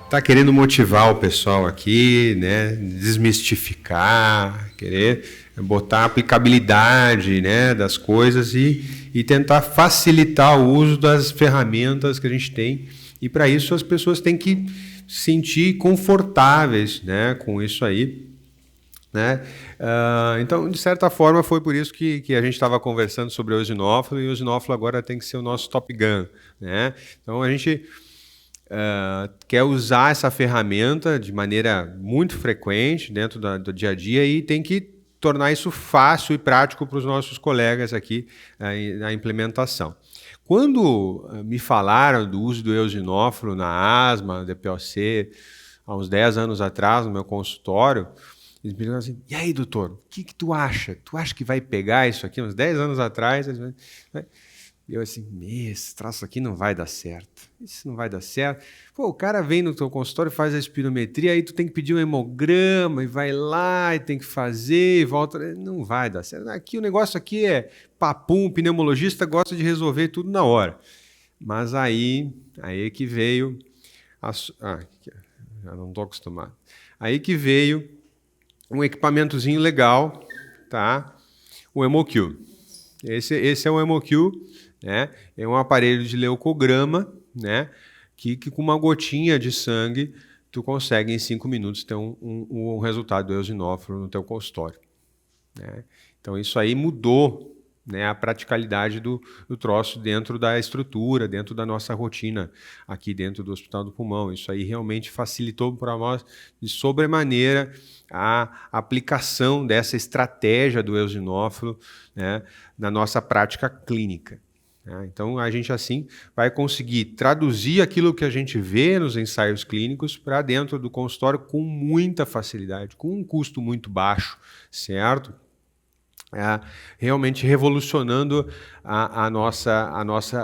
tá querendo motivar o pessoal aqui, né? Desmistificar, querer botar a aplicabilidade, né, das coisas e tentar facilitar o uso das ferramentas que a gente tem. E para isso as pessoas têm que se sentir confortáveis, né, com isso aí. Né? Então, de certa forma, foi por isso que a gente estava conversando sobre o eosinófilo, e o eosinófilo agora tem que ser o nosso Top Gun. Né? Então, a gente quer usar essa ferramenta de maneira muito frequente dentro do dia a dia e tem que tornar isso fácil e prático para os nossos colegas aqui na implementação. Quando me falaram do uso do eosinófilo na asma, no DPOC, há uns 10 anos atrás, no meu consultório, eles me perguntaram assim, e aí, doutor, o que tu acha? Tu acha que vai pegar isso aqui? Uns 10 anos atrás, e eu assim, esse traço aqui não vai dar certo. Isso não vai dar certo. Pô, o cara vem no teu consultório, faz a espirometria, aí tu tem que pedir um hemograma, e vai lá, e tem que fazer, e volta. Não vai dar certo. Aqui o negócio aqui é papum, o pneumologista gosta de resolver tudo na hora. Mas aí que veio... já não estou acostumado. Aí que veio um equipamentozinho legal, tá? O HemoQ. Esse é o HemoQ, né? É um aparelho de leucograma, né? Que com uma gotinha de sangue tu consegue em 5 minutos ter um resultado do eosinófilo no teu consultório. Né? Então isso aí mudou, né, a praticalidade do troço dentro da estrutura, dentro da nossa rotina aqui dentro do Hospital do Pulmão. Isso aí realmente facilitou para nós de sobremaneira a aplicação dessa estratégia do eosinófilo, né, na nossa prática clínica. Então, a gente assim vai conseguir traduzir aquilo que a gente vê nos ensaios clínicos para dentro do consultório com muita facilidade, com um custo muito baixo, certo? Realmente revolucionando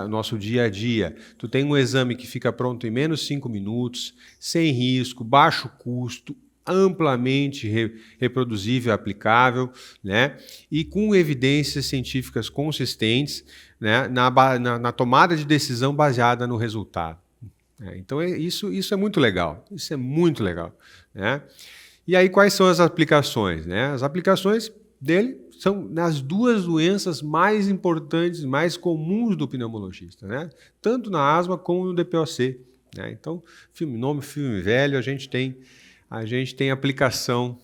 nosso dia a dia. Tu tem um exame que fica pronto em menos 5 minutos, sem risco, baixo custo, amplamente reproduzível, aplicável, né? E com evidências científicas consistentes, né? na tomada de decisão baseada no resultado. Então, isso é muito legal. Isso é muito legal. Né? E aí, quais são as aplicações? Né? As aplicações dele são nas duas doenças mais importantes, mais comuns do pneumologista, né? Tanto na asma como no DPOC. Né? Então, filme novo, filme velho, a gente tem aplicação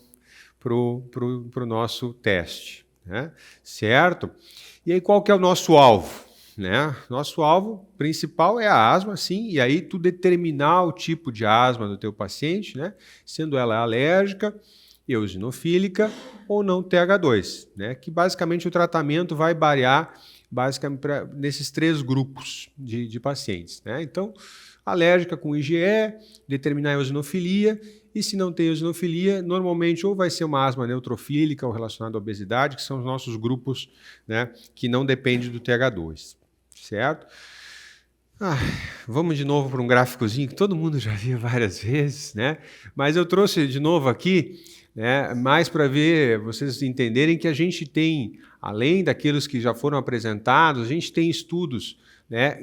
para o nosso teste, né? Certo? E aí, qual que é o nosso alvo? Né? Nosso alvo principal é a asma, sim, e aí tu determinar o tipo de asma do teu paciente, né? Sendo ela alérgica, eosinofílica ou não TH2, né? Que basicamente o tratamento vai variar basicamente nesses 3 grupos de pacientes. Né? Então, alérgica com IgE, determinar a eosinofilia, e se não tem eosinofilia, normalmente ou vai ser uma asma neutrofílica ou relacionada à obesidade, que são os nossos grupos, né, que não dependem do TH2, certo? Vamos de novo para um gráficozinho que todo mundo já viu várias vezes, né? Mas eu trouxe de novo aqui, né, mais para ver, vocês entenderem que a gente tem, além daqueles que já foram apresentados, a gente tem estudos, né,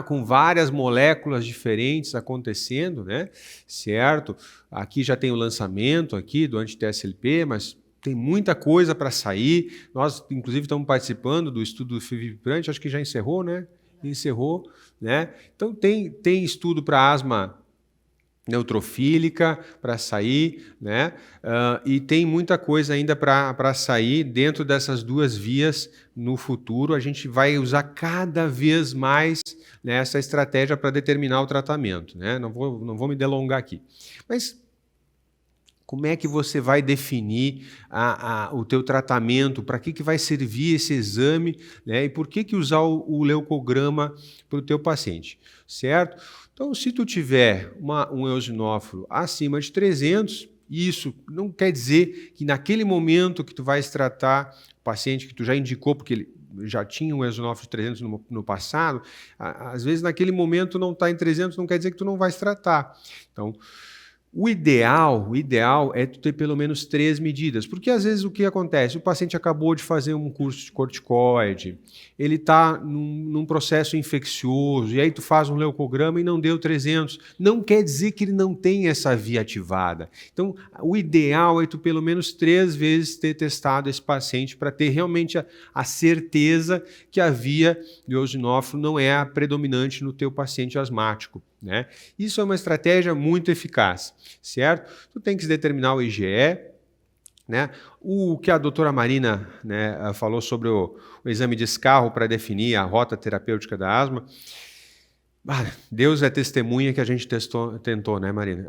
com várias moléculas diferentes acontecendo, né, certo? Aqui já tem o lançamento aqui do anti-TSLP, mas tem muita coisa para sair. Nós, inclusive, estamos participando do estudo do fevipiprant, acho que já encerrou, né? Encerrou, né? Então tem estudo para asma neutrofílica para sair, né? E tem muita coisa ainda para sair dentro dessas duas vias no futuro. A gente vai usar cada vez mais, né, essa estratégia para determinar o tratamento, né? Não vou me delongar aqui. Mas como é que você vai definir o teu tratamento? Para que vai servir esse exame? Né? E por que usar o leucograma para o teu paciente? Certo? Então, se tu tiver um eosinófilo acima de 300, isso não quer dizer que naquele momento que tu vais tratar o paciente que tu já indicou, porque ele já tinha um eosinófilo de 300 no passado, às vezes naquele momento não está em 300, não quer dizer que tu não vais tratar. Então, O ideal é tu ter pelo menos 3 medidas, porque às vezes o que acontece? O paciente acabou de fazer um curso de corticoide, ele está num processo infeccioso, e aí tu faz um leucograma e não deu 300. Não quer dizer que ele não tem essa via ativada. Então, o ideal é tu pelo menos 3 vezes ter testado esse paciente para ter realmente a certeza que a via de eosinófilo não é a predominante no teu paciente asmático, né? Isso é uma estratégia muito eficaz, certo? Tu tem que determinar o IgE, né? O que a doutora Marina, né, falou sobre o exame de escarro para definir a rota terapêutica da asma. Deus é testemunha que a gente tentou, né, Marina?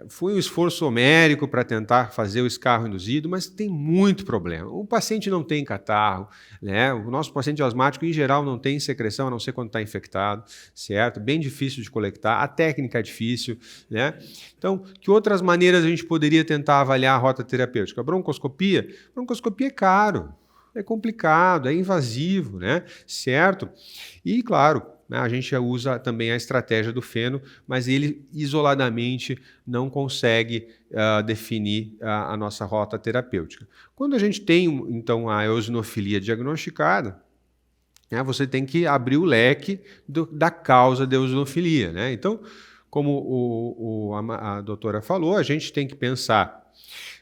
Foi um esforço homérico para tentar fazer o escarro induzido, mas tem muito problema. O paciente não tem catarro, né? O nosso paciente asmático, em geral, não tem secreção, a não ser quando está infectado, certo? Bem difícil de colectar, a técnica é difícil, né? Então, que outras maneiras a gente poderia tentar avaliar a rota terapêutica? Broncoscopia? Broncoscopia é caro, é complicado, é invasivo, né? Certo? E, claro, a gente usa também a estratégia do feno, mas ele isoladamente não consegue definir a nossa rota terapêutica. Quando a gente tem, então, a eosinofilia diagnosticada, né, você tem que abrir o leque da causa da eosinofilia, né? Então, como a doutora falou, a gente tem que pensar,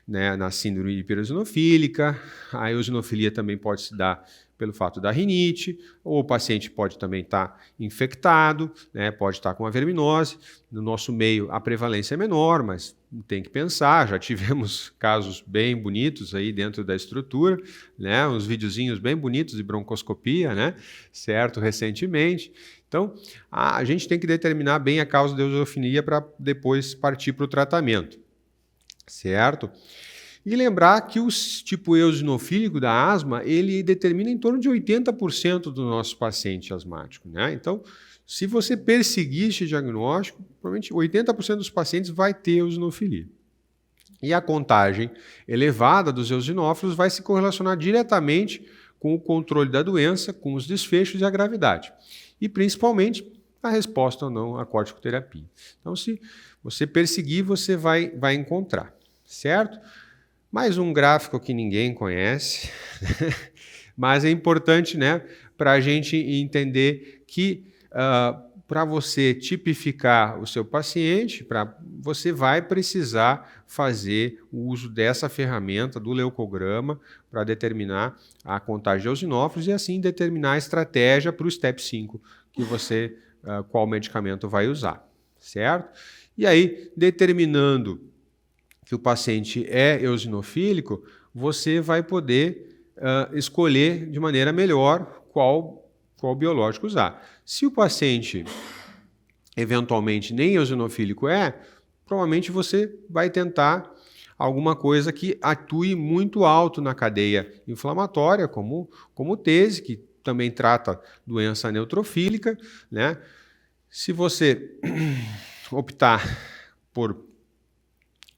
né, na síndrome hipereosinofílica. A eosinofilia também pode se dar pelo fato da rinite, ou o paciente pode também estar infectado, né, pode estar com a verminose. No nosso meio a prevalência é menor, mas tem que pensar, já tivemos casos bem bonitos aí dentro da estrutura, né, uns videozinhos bem bonitos de broncoscopia, né, certo, recentemente. Então, a gente tem que determinar bem a causa da eosinofilia para depois partir para o tratamento, certo? E lembrar que o tipo eosinofílico da asma, ele determina em torno de 80% do nosso paciente asmático, né? Então, se você perseguir esse diagnóstico, provavelmente 80% dos pacientes vai ter eosinofilia. E a contagem elevada dos eosinófilos vai se correlacionar diretamente com o controle da doença, com os desfechos e a gravidade. E, principalmente, a resposta ou não à corticoterapia. Então, se você perseguir, você vai encontrar, certo? Mais um gráfico que ninguém conhece, mas é importante, né, para a gente entender que para você tipificar o seu paciente, você vai precisar fazer o uso dessa ferramenta do leucograma para determinar a contagem de eosinófilos e assim determinar a estratégia para o STEP 5, que você, qual medicamento vai usar, certo? E aí, determinando que o paciente é eosinofílico, você vai poder escolher de maneira melhor qual biológico usar. Se o paciente, eventualmente, nem eosinofílico provavelmente você vai tentar alguma coisa que atue muito alto na cadeia inflamatória, como o TESE, que também trata doença neutrofílica, né? Se você optar por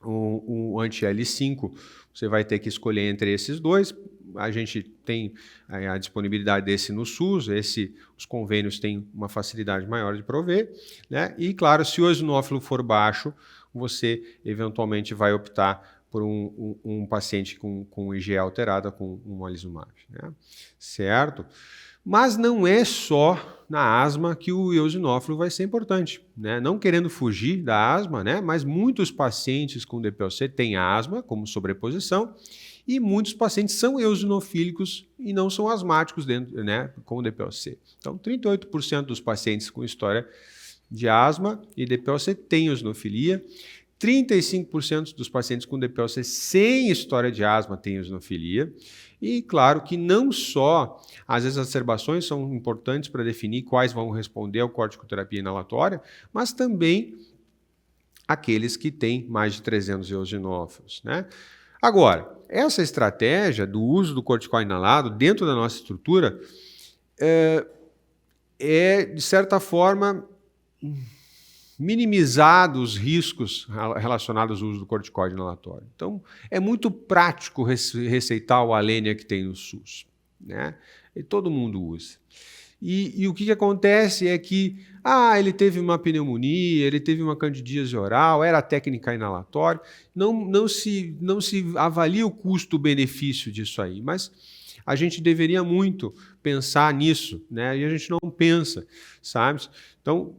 o anti-L5, você vai ter que escolher entre esses dois. A gente tem a disponibilidade desse no SUS, os convênios têm uma facilidade maior de prover, né? E, claro, se o eosinófilo for baixo, você eventualmente vai optar por um paciente com IgE alterada com um omalizumab, né? Certo? Mas não é só na asma que o eosinófilo vai ser importante, né? Não querendo fugir da asma, né? Mas muitos pacientes com DPOC têm asma como sobreposição e muitos pacientes são eosinofílicos e não são asmáticos né, com DPOC. Então, 38% dos pacientes com história de asma e DPOC têm eosinofilia. 35% dos pacientes com DPOC sem história de asma têm eosinofilia. E, claro, que não só as exacerbações são importantes para definir quais vão responder ao corticoterapia inalatória, mas também aqueles que têm mais de 300 eosinófilos, né? Agora, essa estratégia do uso do corticoide inalado dentro da nossa estrutura de certa forma, minimizado os riscos relacionados ao uso do corticoide inalatório. Então, é muito prático receitar o Alenia que tem no SUS, né? E todo mundo usa. E o que acontece é que ele teve uma pneumonia, ele teve uma candidíase oral, era técnica inalatória, não se avalia o custo-benefício disso aí, mas a gente deveria muito pensar nisso, né? E a gente não pensa, sabe? Então,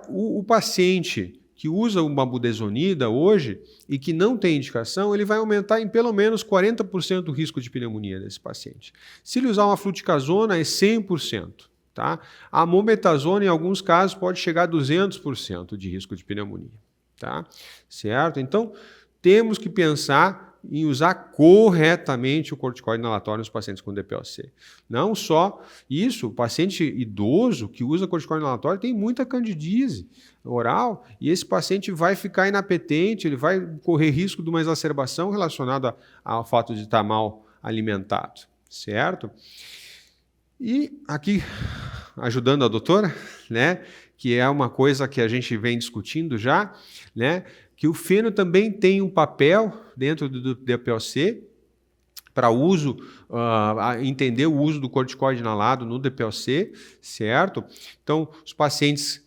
o paciente que usa uma budesonida hoje e que não tem indicação, ele vai aumentar em pelo menos 40% o risco de pneumonia desse paciente. Se ele usar uma fluticasona, é 100%. Tá? A mometasona, em alguns casos, pode chegar a 200% de risco de pneumonia. Tá? Certo? Então, temos que pensar em usar corretamente o corticoide inalatório nos pacientes com DPOC. Não só isso, o paciente idoso que usa corticoide inalatório tem muita candidíase oral e esse paciente vai ficar inapetente, ele vai correr risco de uma exacerbação relacionada ao fato de estar mal alimentado, certo? E aqui, ajudando a doutora, né, que é uma coisa que a gente vem discutindo já, né, que o feno também tem um papel dentro do DPOC para uso, entender o uso do corticoide inalado no DPOC, certo? Então, os pacientes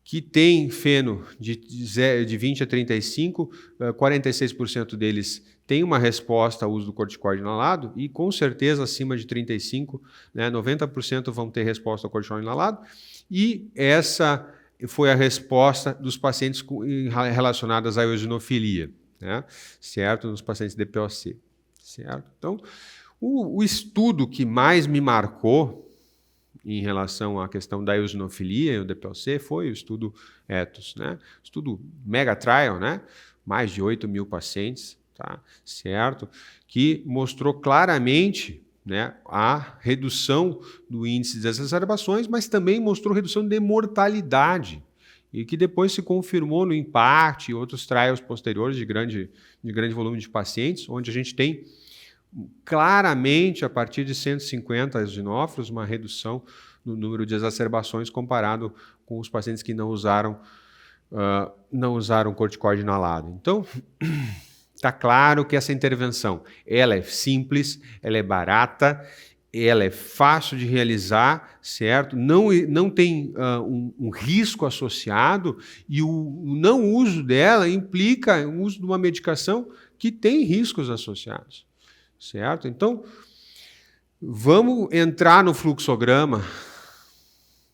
que têm feno de 20 a 35, 46% deles têm uma resposta ao uso do corticoide inalado e, com certeza, acima de 35, né, 90% vão ter resposta ao corticoide inalado e essa foi a resposta dos pacientes relacionadas à eosinofilia, né? Certo? Nos pacientes DPOC, certo? Então, o estudo que mais me marcou em relação à questão da eosinofilia e o DPOC foi o estudo ETHOS, né? Estudo mega trial, né? Mais de 8.000 pacientes, tá? Certo? Que mostrou claramente, né, a redução do índice de exacerbações, mas também mostrou redução de mortalidade e que depois se confirmou no IMPACT e outros trials posteriores de grande volume de pacientes, onde a gente tem claramente, a partir de 150 eosinófilos, uma redução no número de exacerbações comparado com os pacientes que não usaram corticoide inalado. Então, está claro que essa intervenção ela é simples, ela é barata, ela é fácil de realizar, certo? Não tem um risco associado e o não uso dela implica o uso de uma medicação que tem riscos associados, certo? Então, vamos entrar no fluxograma,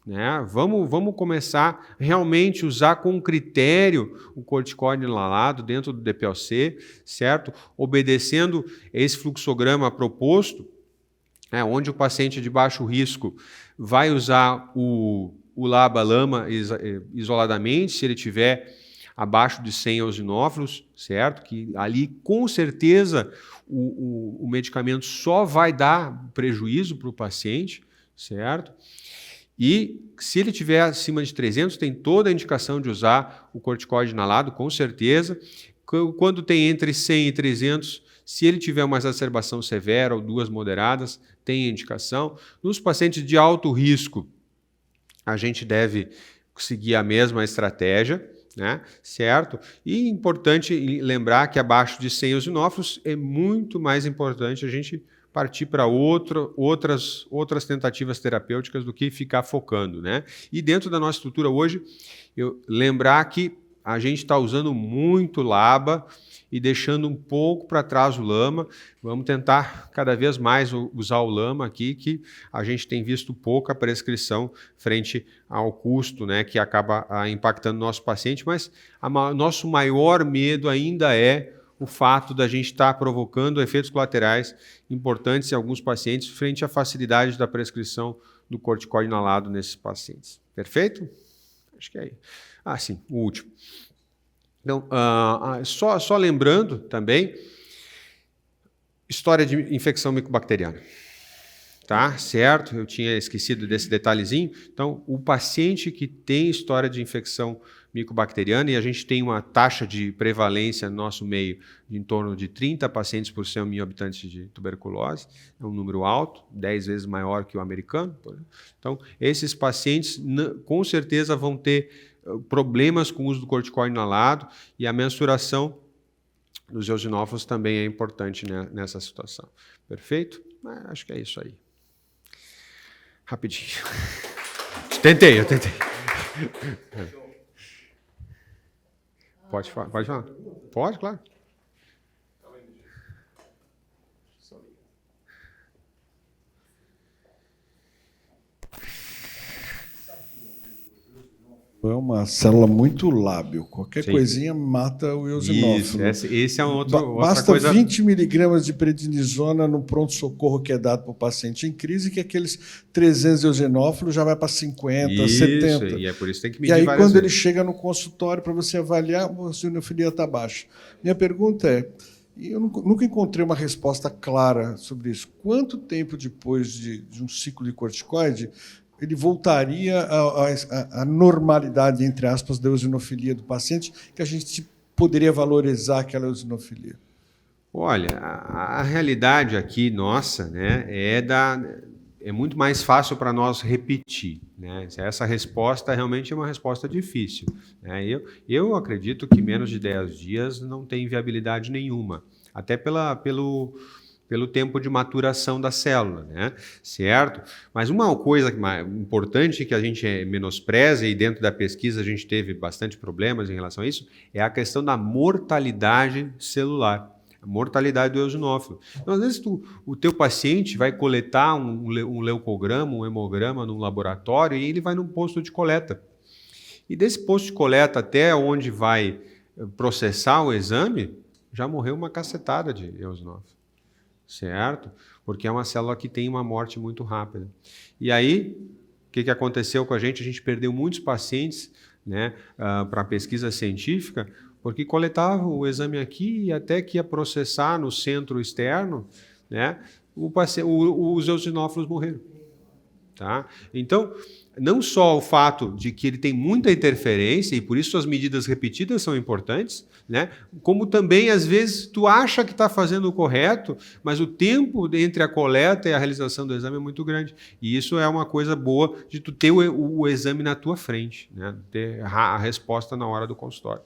né? Vamos começar realmente a usar com critério o corticoide inalado dentro do DPOC, certo? Obedecendo esse fluxograma proposto, onde o paciente de baixo risco vai usar o LABA/LAMA isoladamente, se ele tiver abaixo de 100 eosinófilos, certo? Que ali, com certeza, o medicamento só vai dar prejuízo para o paciente, certo? E se ele tiver acima de 300, tem toda a indicação de usar o corticoide inalado, com certeza. Quando tem entre 100 e 300, se ele tiver uma exacerbação severa ou duas moderadas, tem indicação. Nos pacientes de alto risco, a gente deve seguir a mesma estratégia, né? Certo? E é importante lembrar que abaixo de 100 eosinófilos é muito mais importante a gente partir para outras tentativas terapêuticas do que ficar focando, né? E dentro da nossa estrutura hoje, lembrar que a gente está usando muito LABA e deixando um pouco para trás o LAMA. Vamos tentar cada vez mais usar o LAMA aqui, que a gente tem visto pouca prescrição frente ao custo, né, que acaba impactando o nosso paciente, mas nosso maior medo ainda é o fato da gente estar provocando efeitos colaterais importantes em alguns pacientes frente à facilidade da prescrição do corticoide inalado nesses pacientes. Perfeito? Acho que é aí. Sim, o último. Então, só lembrando também, história de infecção micobacteriana. Tá, certo? Eu tinha esquecido desse detalhezinho. Então, o paciente que tem história de infecção micobacteriana, e a gente tem uma taxa de prevalência no nosso meio de em torno de 30 pacientes por 100 mil habitantes de tuberculose, é um número alto, 10 vezes maior que o americano. Então, esses pacientes com certeza vão ter problemas com o uso do corticoide inalado e a mensuração dos eosinófilos também é importante, né, nessa situação. Perfeito? Acho que é isso aí. Rapidinho. Eu tentei. Pode falar. Pode, claro. É uma célula muito lábil. Qualquer Sim. coisinha mata o eosinófilo. Esse é outra Basta coisa. 20 miligramas de prednisona no pronto-socorro que é dado para o paciente em crise, que aqueles 300 eosinófilos já vai para 50, 70. E é por isso que tem que medir E aí, várias quando ele vezes. chega no consultório para você avaliar, a eosinofilia está baixa. Minha pergunta é, e eu nunca encontrei uma resposta clara sobre isso. Quanto tempo depois de um ciclo de corticoide ele voltaria à normalidade, entre aspas, da eosinofilia do paciente, que a gente poderia valorizar aquela eosinofilia? Olha, a realidade aqui nossa, né, é muito mais fácil para nós repetir, né? Essa resposta realmente é uma resposta difícil, né? Eu acredito que menos de 10 dias não tem viabilidade nenhuma, até pelo tempo de maturação da célula, né? Certo? Mas uma coisa importante que a gente menospreza, e dentro da pesquisa a gente teve bastante problemas em relação a isso, é a questão da mortalidade celular. A mortalidade do eosinófilo. Então, às vezes, o teu paciente vai coletar um leucograma, um hemograma num laboratório e ele vai num posto de coleta. E desse posto de coleta até onde vai processar o exame, já morreu uma cacetada de eosinófilo. Certo? Porque é uma célula que tem uma morte muito rápida. E aí, o que aconteceu com a gente? A gente perdeu muitos pacientes, né, para a pesquisa científica, porque coletava o exame aqui e até que ia processar no centro externo, né, os eosinófilos morreram. Tá? Então, não só o fato de que ele tem muita interferência e por isso as medidas repetidas são importantes, né? Como também, às vezes, tu acha que está fazendo o correto, mas o tempo entre a coleta e a realização do exame é muito grande. E isso é uma coisa boa de tu ter o exame na tua frente, né? Ter a resposta na hora do consultório.